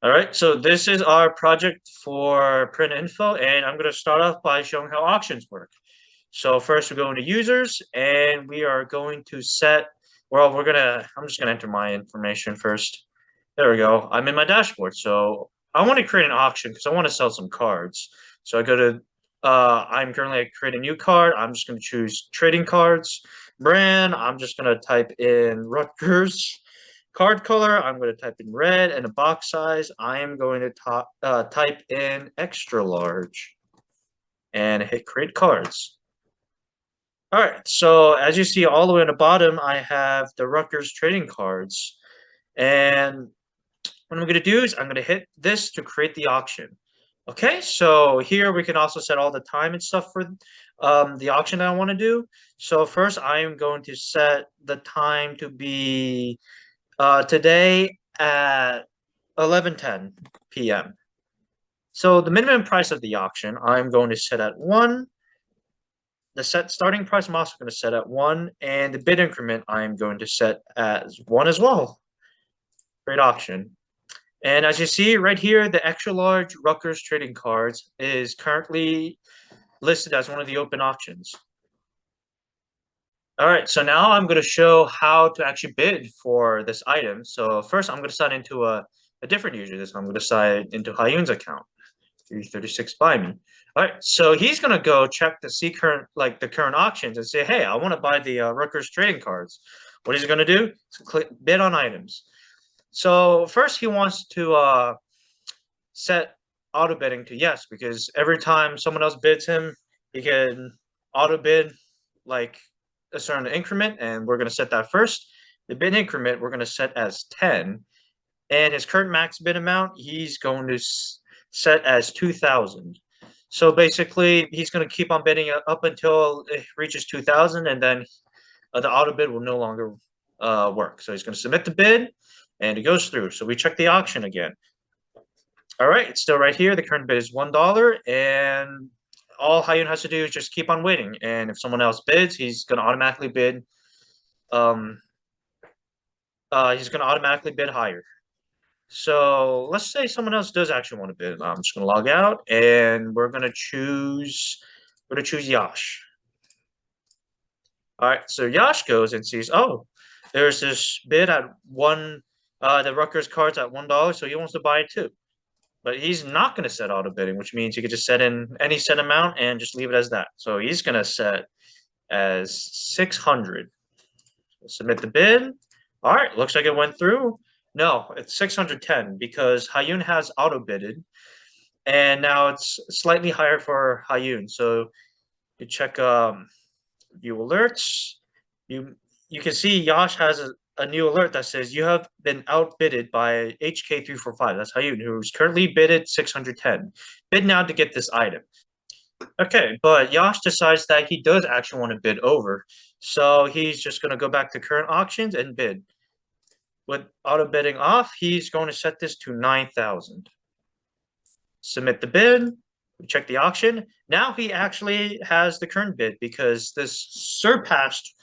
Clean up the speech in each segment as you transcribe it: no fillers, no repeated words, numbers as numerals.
All right, so this is our project for print info, and I'm going to start off by showing how auctions work. So first we're going to users, and we are going to set, I'm just going to enter my information first. There we go. I'm in my dashboard. So I want to create an auction because I want to sell some cards. So I go to, I'm currently at create a new card. I'm just going to choose trading cards. Brand, I'm just going to type in Rutgers. Card color, I'm going to type in red, and the box size, I am going to type in extra large and hit create cards. All right, so as you see all the way on the bottom, I have the Rutgers trading cards. And what I'm going to do is I'm going to hit this to create the auction. Okay, so here we can also set all the time and stuff for the auction that I want to do. So first I am going to set the time to be today at 11:10 p.m. So the minimum price of the auction, I'm going to set at 1. The starting price I'm also going to set at 1, and the bid increment I'm going to set as 1 as well. Great auction. And as you see right here, the extra large Rutgers trading cards is currently listed as one of the open auctions. All right, so now I'm going to show how to actually bid for this item. So first I'm going to sign into a different user. This I'm going to sign into Hayun's account. 336 buy me. All right, so he's gonna go check to see the current auctions and say, hey, I want to buy the Rutgers trading cards. What is he gonna do? So click bid on items. So first he wants to set auto bidding to yes, because every time someone else bids him, he can auto bid like a certain increment, and we're gonna set that first. The bid increment we're gonna set as 10, and his current max bid amount he's going to set as 2,000. So basically, he's going to keep on bidding up until it reaches 2,000, and then the auto bid will no longer work. So he's going to submit the bid, and it goes through. So we check the auction again. All right, it's still right here. The current bid is $1, and all Hayun has to do is just keep on waiting. And if someone else bids, he's going to automatically bid. He's going to automatically bid higher. So let's say someone else does actually want to bid. I'm just going to log out, and we're going to choose Yash. All right, so Yash goes and sees, oh, there's this bid at the Rutgers cards at $1, so he wants to buy it too. But he's not going to set auto bidding, which means he could just set in any set amount and just leave it as that. So he's going to set as 600. Submit the bid. All right, looks like it went through. No, it's 610 because Hayun has auto bidded, and now it's slightly higher for Hayun. So you check view alerts. You can see Yash has a new alert that says you have been outbidded by HK345. That's Hayun, who's currently bidded 610. Bid now to get this item. Okay, but Yash decides that he does actually want to bid over. So he's just going to go back to current auctions and bid. With auto bidding off, he's going to set this to 9,000. Submit the bid. We check the auction. Now he actually has the current bid because this surpassed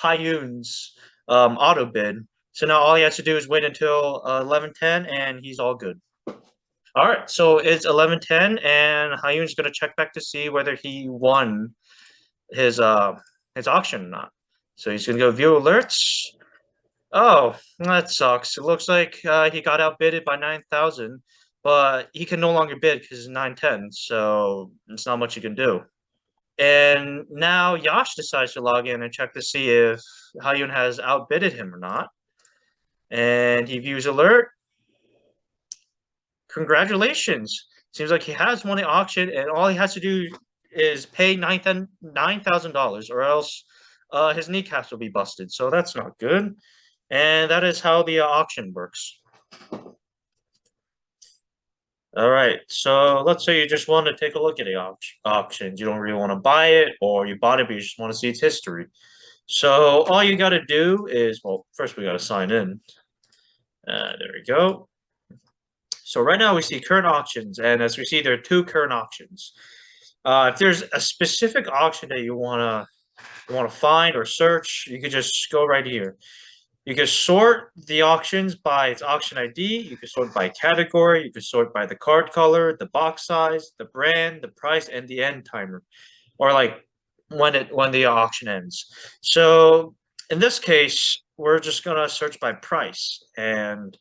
Hayun's auto bid. So now all he has to do is wait until 11:10 and he's all good. All right, so it's 11:10 and Hayun's going to check back to see whether he won his auction or not. So he's going to go view alerts. Oh, that sucks. It looks like he got outbidded by 9,000, but he can no longer bid because it's 910, so it's not much you can do. And now Yash decides to log in and check to see if Hayun has outbidded him or not. And he views alert. Congratulations. Seems like he has won the auction, and all he has to do is pay $9,000 or else his kneecaps will be busted. So that's not good. And that is how the auction works. All right, so let's say you just want to take a look at the auctions. You don't really want to buy it, or you bought it, but you just want to see its history. So all you got to do is, well, first we got to sign in. There we go. So right now we see current auctions, and as we see, there are two current auctions. If there's a specific auction that you wanna find or search, you could just go right here. You can sort the auctions by its auction ID. You can sort by category. You can sort by the card color, the box size, the brand, the price, and the end timer, or like when the auction ends. So in this case, we're just gonna search by price and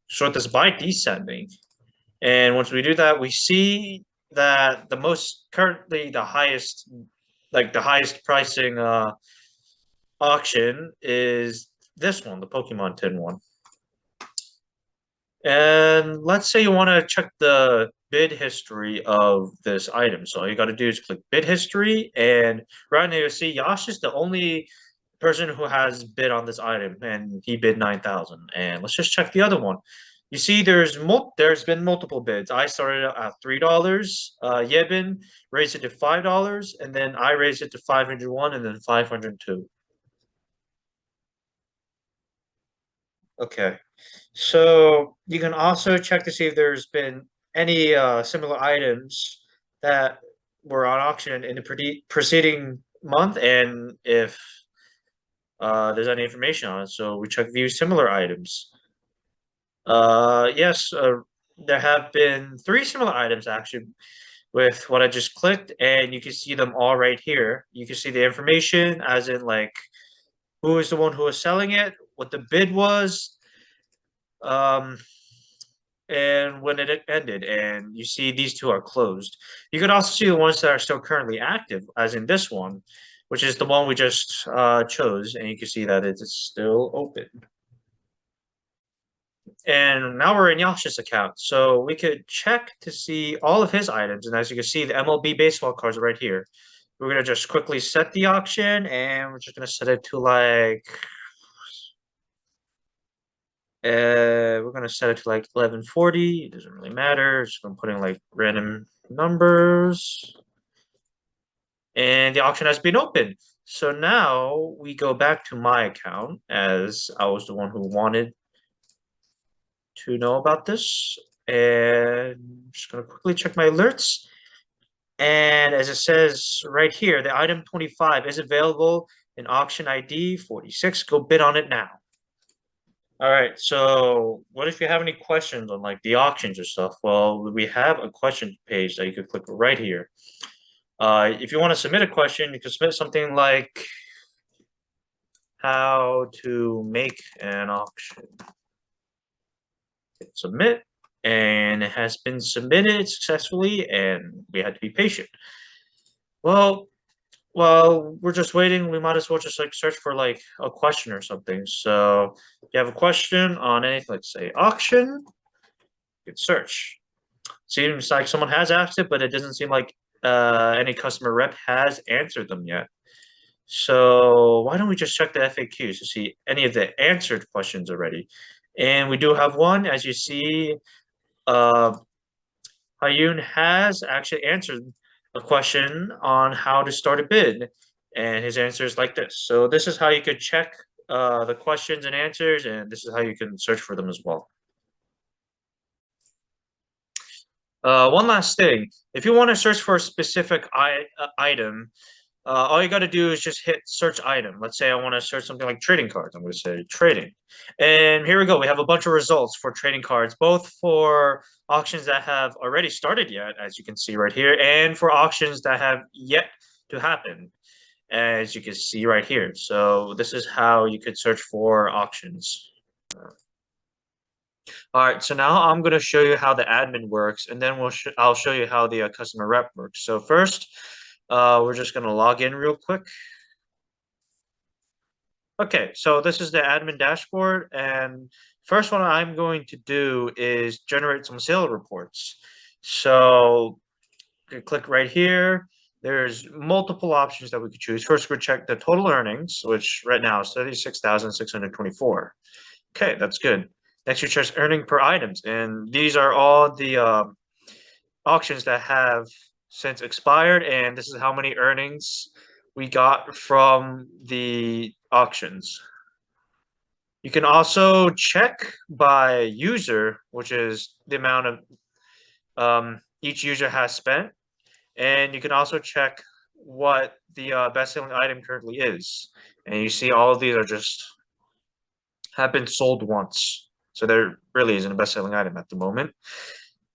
sort this by descending. And once we do that, we see that the most currently the highest, like the highest pricing auction is this one, the Pokemon Tin one. And let's say you want to check the bid history of this item. So all you got to do is click bid history, and right now you see Yash is the only person who has bid on this item, and he bid 9,000. And let's just check the other one. You see, there's been multiple bids. I started at $3. Yebin raised it to $5, and then I raised it to 501, and then 502. Okay. So you can also check to see if there's been any similar items that were on auction in the preceding month, and if there's any information on it. So we check view similar items. Yes, there have been three similar items actually with what I just clicked, and you can see them all right here. You can see the information, as in like who is the one who was selling it, what the bid was, um, and when it ended. And you see these two are closed. You can also see the ones that are still currently active, as in this one, which is the one we just chose, and you can see that it's still open. And now we're in Yasha's account, so we could check to see all of his items. And as you can see, the MLB baseball cards are right here. We're gonna just quickly set the auction, and we're just gonna set it to like we're gonna set it to like 1140. It doesn't really matter. Just gonna put in like random numbers, and the auction has been opened. So now we go back to my account, as I was the one who wanted to know about this. And I'm just gonna quickly check my alerts. And as it says right here, the item 25 is available in auction ID 46. Go bid on it now. All right, so what if you have any questions on like the auctions or stuff? Well, we have a question page that you could click right here. If you want to submit a question, you can submit something like how to make an auction. Hit submit, and it has been submitted successfully, and we had to be patient. Well, while we're just waiting, we might as well just like search for like a question or something. So if you have a question on anything, like say auction, you can search. Seems like someone has asked it, but it doesn't seem like any customer rep has answered them yet. So why don't we just check the FAQs to see any of the answered questions already? And we do have one, as you see, uh, Hayun has actually answered a question on how to start a bid, and his answer is like this. So this is how you could check the questions and answers, and this is how you can search for them as well. One last thing, if you want to search for a specific item, all you got to do is just hit search item. Let's say I want to search something like trading cards. I'm going to say trading. And here we go. We have a bunch of results for trading cards, both for auctions that have already started yet, as you can see right here, and for auctions that have yet to happen, as you can see right here. So this is how you could search for auctions. All right, so now I'm going to show you how the admin works, and then I'll show you how the customer rep works. So first, we're just going to log in real quick. Okay, so this is the admin dashboard, and first one I'm going to do is generate some sale reports. So you click right here. There's multiple options that we could choose. First, we check the total earnings, which right now is 36,624. Okay, that's good. Next, we check earning per items, and these are all the auctions that have since expired, and this is how many earnings we got from the auctions. You can also check by user, which is the amount of each user has spent, and you can also check what the best-selling item currently is. And you see all of these are just have been sold once. So there really isn't a best-selling item at the moment.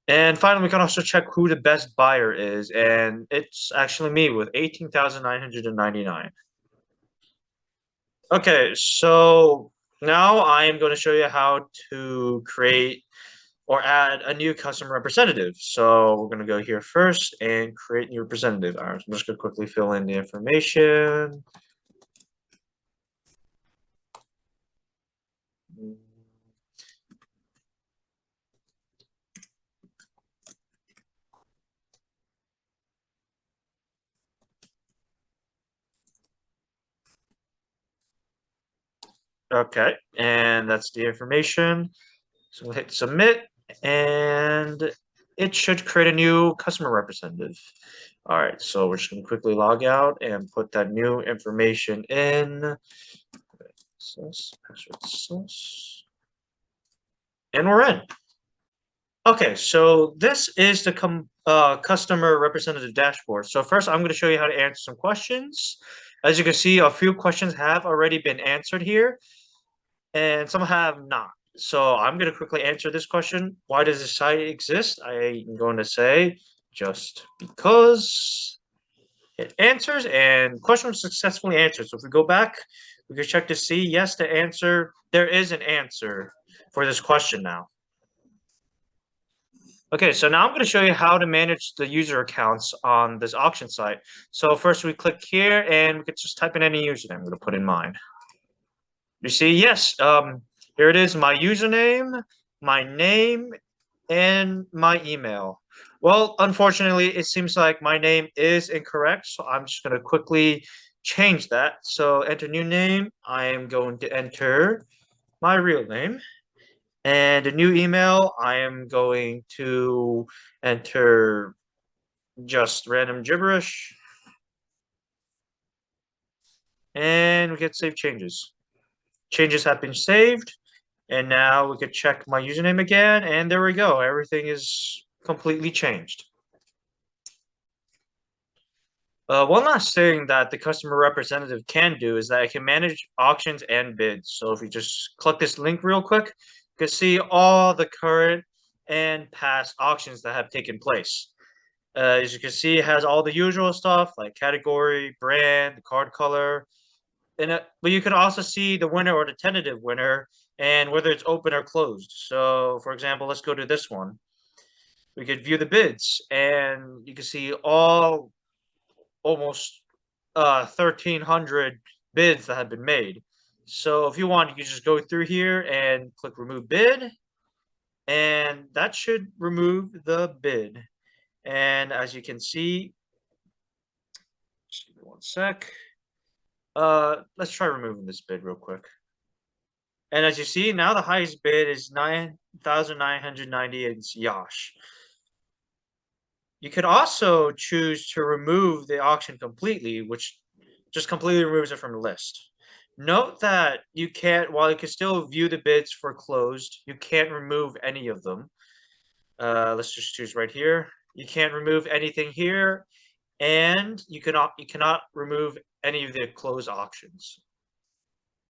And finally, we can also check who the best buyer is, and it's actually me with 18,999. Okay, so now I am going to show you how to create or add a new customer representative. So we're going to go here first and create new representative. All right, I'm just going to quickly fill in the information. Okay, and that's the information. So we'll hit submit, and it should create a new customer representative. All right, so we're just going to quickly log out and put that new information in. Password source, and we're in. Okay, so this is the customer representative dashboard. So first, I'm going to show you how to answer some questions. As you can see, a few questions have already been answered here, and some have not. So I'm going to quickly answer this question. Why does this site exist? I'm going to say just because it answers, and question was successfully answered. So if we go back, we can check to see, yes, the answer, there is an answer for this question now. Okay, so now I'm going to show you how to manage the user accounts on this auction site. So first we click here and we can just type in any username. I'm going to put in mine. You see, yes, here it is, my username, my name, and my email. Well, unfortunately, it seems like my name is incorrect, so I'm just going to quickly change that. So enter new name. I am going to enter my real name. And a new email, I am going to enter just random gibberish. And we get save changes. Changes have been saved. And now we could check my username again. And there we go. Everything is completely changed. One last thing that the customer representative can do is that it can manage auctions and bids. So if you just click this link real quick, you can see all the current and past auctions that have taken place. As you can see, it has all the usual stuff like category, brand, card color, but you can also see the winner or the tentative winner and whether it's open or closed. So, for example, let's go to this one. We could view the bids, and you can see all almost 1,300 bids that have been made. So, if you want, you can just go through here and click remove bid, and that should remove the bid. And as you can see, just give me one sec. Let's try removing this bid real quick. And as you see, now the highest bid is 9,990. It's Yash. You could also choose to remove the auction completely, which just completely removes it from the list. Note that you can't, while you can still view the bids for closed, you can't remove any of them. Let's just choose right here. You can't remove anything here, and you cannot remove any of the closed auctions.